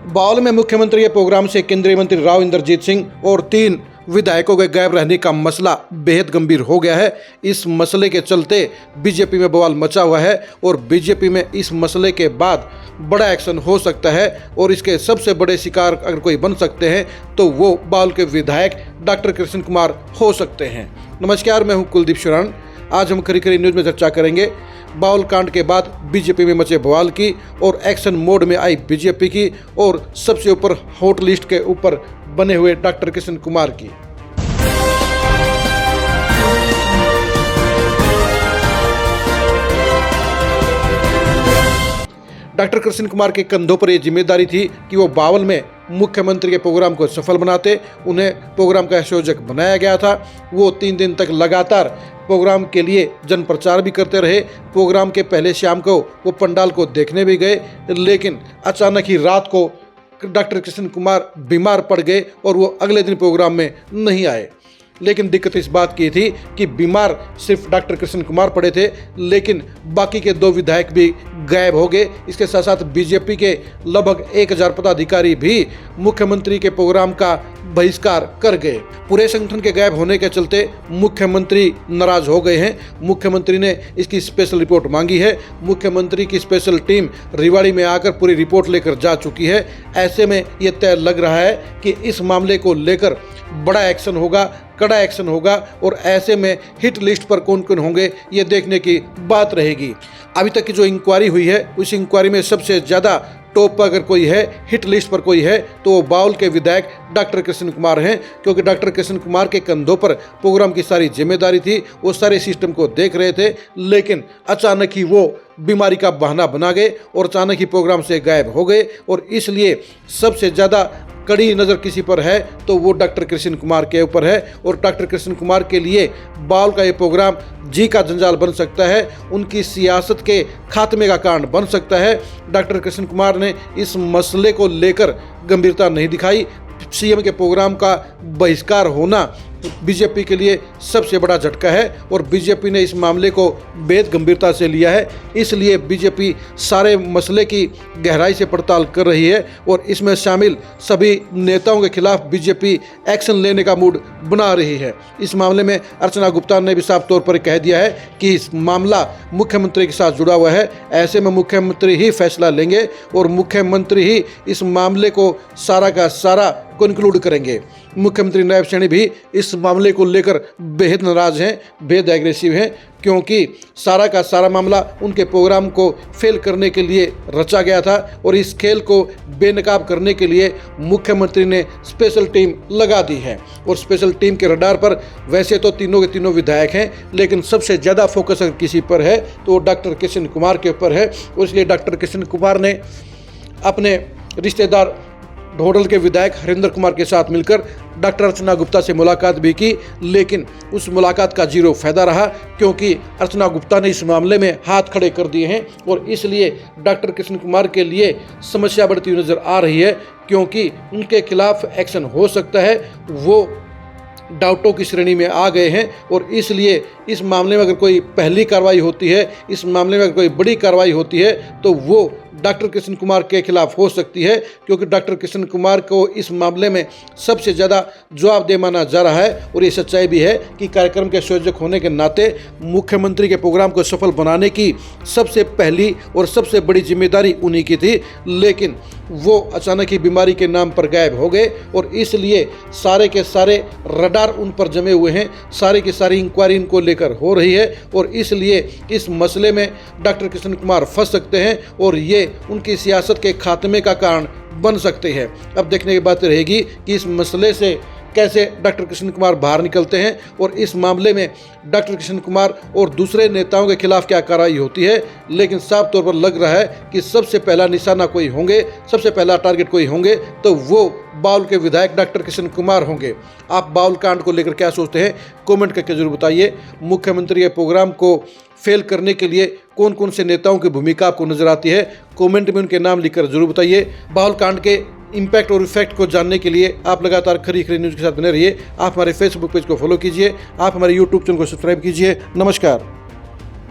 बावल में मुख्यमंत्री के प्रोग्राम से केंद्रीय मंत्री राव इंद्रजीत सिंह और 3 विधायकों के गायब रहने का मसला बेहद गंभीर हो गया है। इस मसले के चलते बीजेपी में बवाल मचा हुआ है और बीजेपी में इस मसले के बाद बड़ा एक्शन हो सकता है और इसके सबसे बड़े शिकार अगर कोई बन सकते हैं तो वो बावल के विधायक डॉक्टर कृष्ण कुमार हो सकते हैं। नमस्कार, मैं हूं कुलदीप शुरान। आज हम खरी खरी न्यूज़ में चर्चा करेंगे बावल कांड के बाद बीजेपी में मचे बवाल की और एक्शन मोड में आई बीजेपी की और सबसे ऊपर हॉट लिस्ट के ऊपर बने हुए डॉक्टर कृष्ण कुमार की। डॉक्टर कृष्ण कुमार के कंधों पर यह जिम्मेदारी थी कि वो बावल में मुख्यमंत्री के प्रोग्राम को सफल बनाते। उन्हें प्रोग्राम का आयोजक बनाया गया था। वो 3 दिन तक लगातार प्रोग्राम के लिए जन प्रचार भी करते रहे। प्रोग्राम के पहले शाम को वो पंडाल को देखने भी गए, लेकिन अचानक ही रात को डॉक्टर कृष्ण कुमार बीमार पड़ गए और वो अगले दिन प्रोग्राम में नहीं आए। लेकिन दिक्कत इस बात की थी कि बीमार सिर्फ डॉक्टर कृष्ण कुमार पड़े थे, लेकिन बाकी के 2 विधायक भी गायब हो गए। इसके साथ साथ बीजेपी के लगभग 1000 पदाधिकारी भी मुख्यमंत्री के प्रोग्राम का बहिष्कार कर गए। पूरे संगठन के गायब होने के चलते मुख्यमंत्री नाराज हो गए हैं। मुख्यमंत्री ने इसकी स्पेशल रिपोर्ट मांगी है। मुख्यमंत्री की स्पेशल टीम रेवाड़ी में आकर पूरी रिपोर्ट लेकर जा चुकी है। ऐसे में ये तय लग रहा है कि इस मामले को लेकर बड़ा एक्शन होगा, कड़ा एक्शन होगा और ऐसे में हिट लिस्ट पर कौन कौन होंगे ये देखने की बात रहेगी। अभी तक की जो इंक्वायरी हुई है उस इंक्वायरी में सबसे ज़्यादा टॉप पर अगर कोई है, हिट लिस्ट पर कोई है तो वो बावल के विधायक डॉक्टर कृष्ण कुमार हैं, क्योंकि डॉक्टर कृष्ण कुमार के कंधों पर प्रोग्राम की सारी जिम्मेदारी थी। वो सारे सिस्टम को देख रहे थे, लेकिन अचानक ही वो बीमारी का बहाना बना गए और अचानक ही प्रोग्राम से गायब हो गए। और इसलिए सबसे ज़्यादा कड़ी नज़र किसी पर है तो वो डॉक्टर कृष्ण कुमार के ऊपर है। और डॉक्टर कृष्ण कुमार के लिए बावल का ये प्रोग्राम जी का जंजाल बन सकता है, उनकी सियासत के खात्मे का कारण बन सकता है। डॉक्टर कृष्ण कुमार ने इस मसले को लेकर गंभीरता नहीं दिखाई। सीएम के प्रोग्राम का बहिष्कार होना बीजेपी के लिए सबसे बड़ा झटका है और बीजेपी ने इस मामले को बेहद गंभीरता से लिया है। इसलिए बीजेपी सारे मसले की गहराई से पड़ताल कर रही है और इसमें शामिल सभी नेताओं के खिलाफ बीजेपी एक्शन लेने का मूड बना रही है। इस मामले में अर्चना गुप्ता ने भी साफ तौर पर कह दिया है कि इस मामला मुख्यमंत्री के साथ जुड़ा हुआ है। ऐसे में मुख्यमंत्री ही फैसला लेंगे और मुख्यमंत्री ही इस मामले को सारा का सारा कंक्लूड करेंगे। मुख्यमंत्री नायब सैनी भी इस मामले को लेकर बेहद नाराज हैं, बेहद एग्रेसिव हैं, क्योंकि सारा का सारा मामला उनके प्रोग्राम को फेल करने के लिए रचा गया था और इस खेल को बेनकाब करने के लिए मुख्यमंत्री ने स्पेशल टीम लगा दी है। और स्पेशल टीम के रडार पर वैसे तो तीनों के तीनों विधायक हैं, लेकिन सबसे ज़्यादा फोकस अगर किसी पर है तो वो डॉक्टर कृष्ण कुमार के ऊपर है। और इसलिए डॉक्टर कृष्ण कुमार ने अपने रिश्तेदार ढोडल के विधायक हरिंदर कुमार के साथ मिलकर डॉक्टर अर्चना गुप्ता से मुलाकात भी की, लेकिन उस मुलाकात का 0 फायदा रहा, क्योंकि अर्चना गुप्ता ने इस मामले में हाथ खड़े कर दिए हैं। और इसलिए डॉक्टर कृष्ण कुमार के लिए समस्या बढ़ती हुई नजर आ रही है, क्योंकि उनके खिलाफ एक्शन हो सकता है। वो डाउटों की श्रेणी में आ गए हैं और इसलिए इस मामले में अगर कोई पहली कार्रवाई होती है, इस मामले में अगर कोई बड़ी कार्रवाई होती है तो वो डॉक्टर कृष्ण कुमार के खिलाफ हो सकती है, क्योंकि डॉक्टर कृष्ण कुमार को इस मामले में सबसे ज़्यादा जवाबदेह माना जा रहा है। और ये सच्चाई भी है कि कार्यक्रम के संयोजक होने के नाते मुख्यमंत्री के प्रोग्राम को सफल बनाने की सबसे पहली और सबसे बड़ी जिम्मेदारी उन्हीं की थी, लेकिन वो अचानक ही बीमारी के नाम पर गायब हो गए और इसलिए सारे के सारे रडार उन पर जमे हुए हैं। सारी की सारी इंक्वायरी इनको लेकर हो रही है और इसलिए इस मसले में डॉक्टर कृष्ण कुमार फंस सकते हैं और ये उनकी सियासत के खात्मे का कारण बन सकते हैं। अब देखने की बात रहेगी कि इस मसले से कैसे डॉक्टर कृष्ण कुमार बाहर निकलते हैं और इस मामले में डॉक्टर कृष्ण कुमार और दूसरे नेताओं के खिलाफ क्या कार्रवाई होती है। लेकिन साफ तौर पर लग रहा है कि सबसे पहला निशाना कोई होंगे, सबसे पहला टारगेट कोई होंगे तो वो बावल के विधायक डॉक्टर कृष्ण कुमार होंगे। आप बावल कांड को लेकर क्या सोचते हैं, कमेंट करके जरूर बताइए। मुख्यमंत्री के प्रोग्राम को फेल करने के लिए कौन कौन से नेताओं की भूमिका आपको नजर आती है, कमेंट में उनके नाम लिखकर जरूर बताइए। बावल कांड के इम्पैक्ट और इफेक्ट को जानने के लिए आप लगातार खरी खरी न्यूज़ के साथ बने रहिए। आप हमारे फेसबुक पेज को फॉलो कीजिए, आप हमारे यूट्यूब चैनल को सब्सक्राइब कीजिए। नमस्कार।